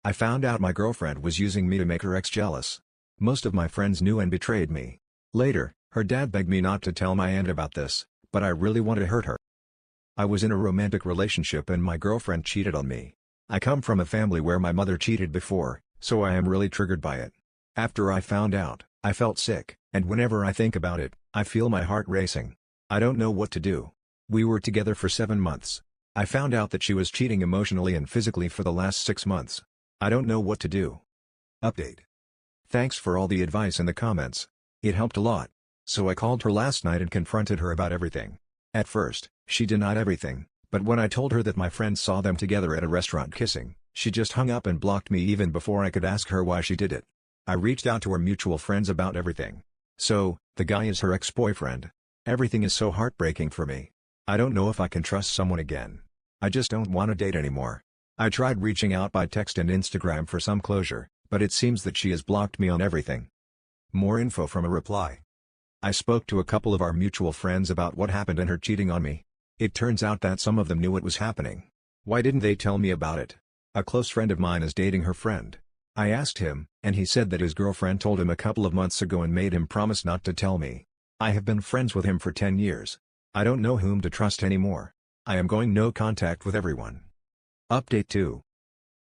I found out my girlfriend was using me to make her ex jealous. Most of my friends knew and betrayed me. Later, her dad begged me not to tell my aunt about this, but I really wanted to hurt her. I was in a romantic relationship and my girlfriend cheated on me. I come from a family where my mother cheated before, so I am really triggered by it. After I found out, I felt sick, and whenever I think about it, I feel my heart racing. I don't know what to do. We were together for 7 months. I found out that she was cheating emotionally and physically for the last 6 months. I don't know what to do. Update. Thanks for all the advice in the comments. It helped a lot. So I called her last night and confronted her about everything. At first, she denied everything, but when I told her that my friends saw them together at a restaurant kissing, she just hung up and blocked me even before I could ask her why she did it. I reached out to her mutual friends about everything. So, the guy is her ex-boyfriend. Everything is so heartbreaking for me. I don't know if I can trust someone again. I just don't want to date anymore. I tried reaching out by text and Instagram for some closure, but it seems that she has blocked me on everything. More info from a reply. I spoke to a couple of our mutual friends about what happened and her cheating on me. It turns out that some of them knew it was happening. Why didn't they tell me about it? A close friend of mine is dating her friend. I asked him, and he said that his girlfriend told him a couple of months ago and made him promise not to tell me. I have been friends with him for 10 years. I don't know whom to trust anymore. I am going no contact with everyone. Update 2.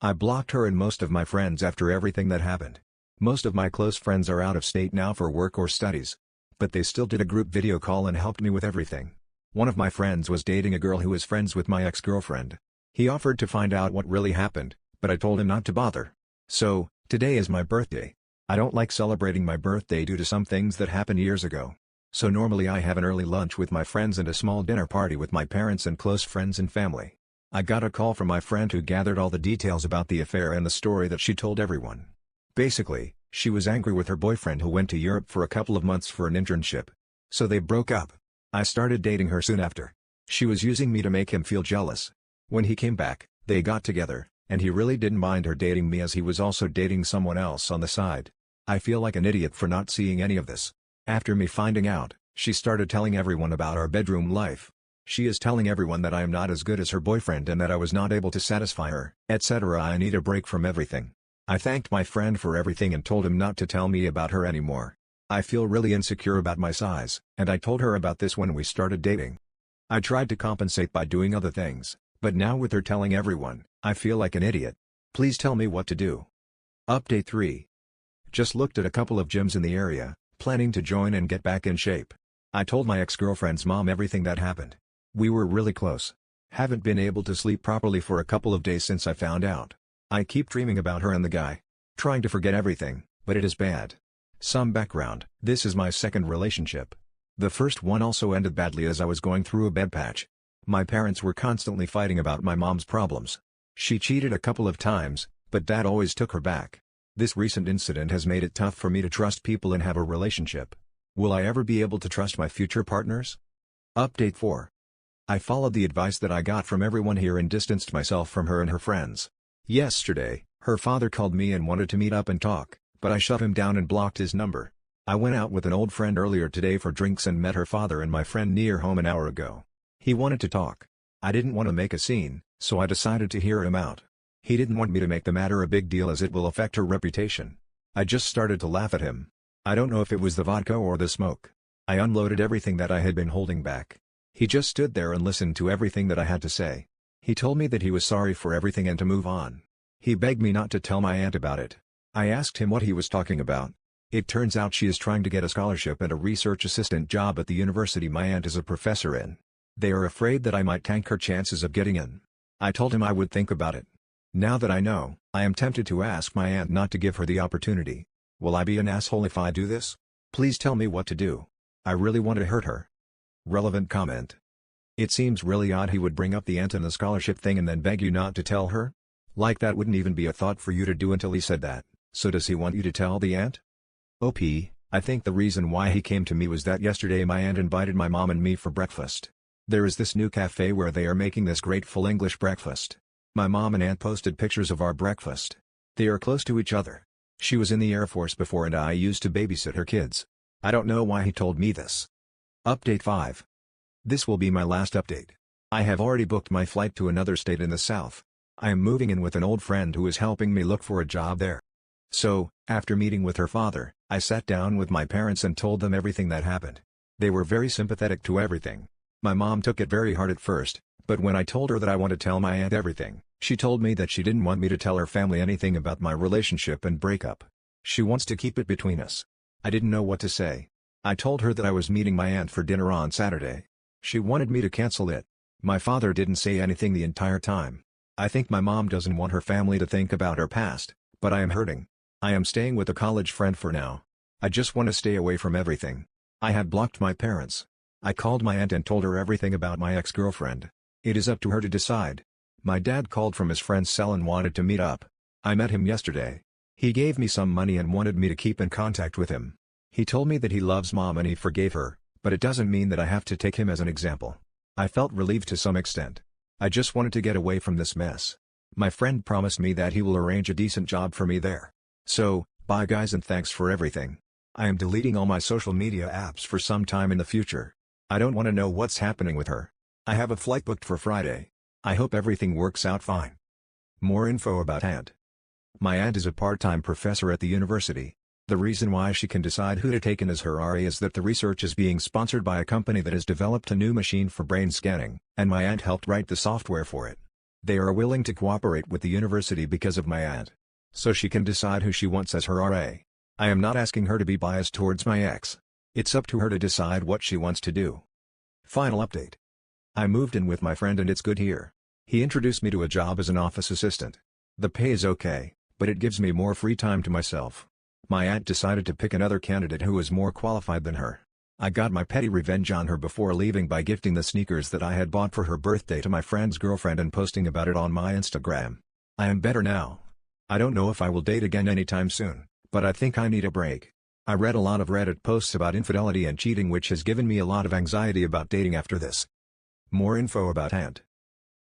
I blocked her and most of my friends after everything that happened. Most of my close friends are out of state now for work or studies. But they still did a group video call and helped me with everything. One of my friends was dating a girl who was friends with my ex-girlfriend. He offered to find out what really happened, but I told him not to bother. So, today is my birthday. I don't like celebrating my birthday due to some things that happened years ago. So normally I have an early lunch with my friends and a small dinner party with my parents and close friends and family. I got a call from my friend who gathered all the details about the affair and the story that she told everyone. Basically, she was angry with her boyfriend who went to Europe for a couple of months for an internship. So they broke up. I started dating her soon after. She was using me to make him feel jealous. When he came back, they got together, and he really didn't mind her dating me as he was also dating someone else on the side. I feel like an idiot for not seeing any of this. After me finding out, she started telling everyone about our bedroom life. She is telling everyone that I am not as good as her boyfriend and that I was not able to satisfy her, etc. I need a break from everything. I thanked my friend for everything and told him not to tell me about her anymore. I feel really insecure about my size, and I told her about this when we started dating. I tried to compensate by doing other things, but now with her telling everyone, I feel like an idiot. Please tell me what to do. Update 3. Just looked at a couple of gyms in the area, planning to join and get back in shape. I told my ex-girlfriend's mom everything that happened. We were really close. Haven't been able to sleep properly for a couple of days since I found out. I keep dreaming about her and the guy. Trying to forget everything, but it is bad. Some background: this is my second relationship. The first one also ended badly as I was going through a bed patch. My parents were constantly fighting about my mom's problems. She cheated a couple of times, but dad always took her back. This recent incident has made it tough for me to trust people and have a relationship. Will I ever be able to trust my future partners? Update 4. I followed the advice that I got from everyone here and distanced myself from her and her friends. Yesterday, her father called me and wanted to meet up and talk, but I shut him down and blocked his number. I went out with an old friend earlier today for drinks and met her father and my friend near home an hour ago. He wanted to talk. I didn't want to make a scene, so I decided to hear him out. He didn't want me to make the matter a big deal as it will affect her reputation. I just started to laugh at him. I don't know if it was the vodka or the smoke. I unloaded everything that I had been holding back. He just stood there and listened to everything that I had to say. He told me that he was sorry for everything and to move on. He begged me not to tell my aunt about it. I asked him what he was talking about. It turns out she is trying to get a scholarship and a research assistant job at the university my aunt is a professor in. They are afraid that I might tank her chances of getting in. I told him I would think about it. Now that I know, I am tempted to ask my aunt not to give her the opportunity. Will I be an asshole if I do this? Please tell me what to do. I really want to hurt her. Relevant comment. It seems really odd he would bring up the aunt and the scholarship thing and then beg you not to tell her. Like that wouldn't even be a thought for you to do until he said that. So does he want you to tell the aunt? OP, I think the reason why he came to me was that yesterday my aunt invited my mom and me for breakfast. There is this new cafe where they are making this great full English breakfast. My mom and aunt posted pictures of our breakfast. They are close to each other. She was in the Air Force before and I used to babysit her kids. I don't know why he told me this. Update 5. This will be my last update. I have already booked my flight to another state in the south. I am moving in with an old friend who is helping me look for a job there. So, after meeting with her father, I sat down with my parents and told them everything that happened. They were very sympathetic to everything. My mom took it very hard at first, but when I told her that I want to tell my aunt everything, she told me that she didn't want me to tell her family anything about my relationship and breakup. She wants to keep it between us. I didn't know what to say. I told her that I was meeting my aunt for dinner on Saturday. She wanted me to cancel it. My father didn't say anything the entire time. I think my mom doesn't want her family to think about her past, but I am hurting. I am staying with a college friend for now. I just want to stay away from everything. I had blocked my parents. I called my aunt and told her everything about my ex-girlfriend. It is up to her to decide. My dad called from his friend's cell and wanted to meet up. I met him yesterday. He gave me some money and wanted me to keep in contact with him. He told me that he loves mom and he forgave her, but it doesn't mean that I have to take him as an example. I felt relieved to some extent. I just wanted to get away from this mess. My friend promised me that he will arrange a decent job for me there. So, bye guys and thanks for everything. I am deleting all my social media apps for some time in the future. I don't want to know what's happening with her. I have a flight booked for Friday. I hope everything works out fine. More info about aunt. My aunt is a part-time professor at the university. The reason why she can decide who to take in as her RA is that the research is being sponsored by a company that has developed a new machine for brain scanning, and my aunt helped write the software for it. They are willing to cooperate with the university because of my aunt. So she can decide who she wants as her RA. I am not asking her to be biased towards my ex. It's up to her to decide what she wants to do. Final update. I moved in with my friend and it's good here. He introduced me to a job as an office assistant. The pay is okay, but it gives me more free time to myself. My aunt decided to pick another candidate who was more qualified than her. I got my petty revenge on her before leaving by gifting the sneakers that I had bought for her birthday to my friend's girlfriend and posting about it on my Instagram. I am better now. I don't know if I will date again anytime soon, but I think I need a break. I read a lot of Reddit posts about infidelity and cheating, which has given me a lot of anxiety about dating after this. More info about aunt.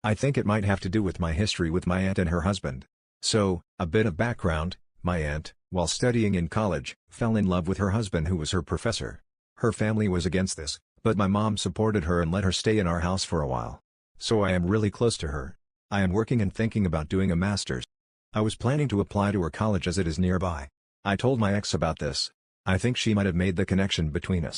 I think it might have to do with my history with my aunt and her husband. So, a bit of background. My aunt, while studying in college, fell in love with her husband who was her professor. Her family was against this, but my mom supported her and let her stay in our house for a while. So I am really close to her. I am working and thinking about doing a master's. I was planning to apply to her college as it is nearby. I told my ex about this. I think she might have made the connection between us.